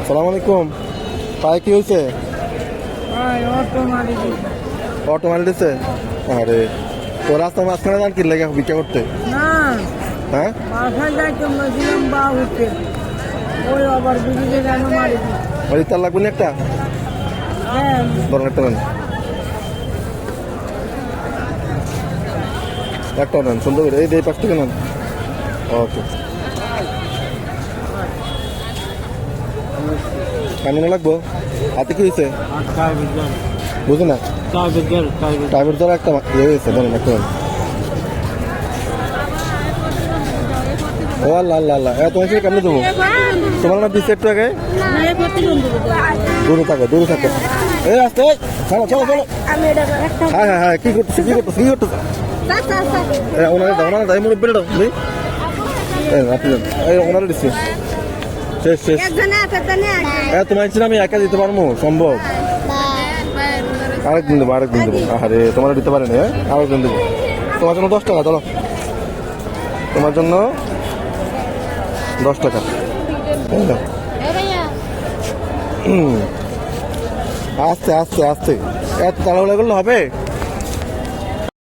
সালাম আলাইকুম। পায়ে কি হয়েছে? অটো মারি দিছে। আরে তো রাস্তার মাঝখানে যান কি লেগে ভিক্ষা করতে? হ্যাঁ ওই তার লাগবে না একটা ধরেন একটা নেন, একটা নেন সুন্দর করে এই 5 টাকা নেন। ওকে কামিনা লাগবো। হাতে কি হয়েছে বুঝো না? টাইমের দ্বারা একটা ইয়ে হয়েছে ধরেন একটা নেন। ও আল্লাহ আল্লাহ আল্লাহ তোমার সাথে কেমনি দেবো? তোমার না দিচ্ছে একটু আগে দূরে থাকো দূরে থাকো। এই আসতে চলো চলো চলো। হ্যাঁ হ্যাঁ হ্যাঁ কি করতেছে কি করতেছে কি করতেছে? ওনারা দাও ওনারা দাই মুরব্বী দাও তুমি আপনি ওনারা দিচ্ছি শেষ শেষ। তোমার ইচ্ছে আমি একা দিতে পারবো সম্ভব? আরেকদিন দেবো আরেকদিন দেবো। আরে তোমার দিতে পারেনি হ্যাঁ আরেকদিন দেবো। তোমার জন্য 10 টাকা চলো তোমার জন্য 10 টাকা। আস্তে আস্তে আস্তে এত তাড়াহুড়া করলে হবে?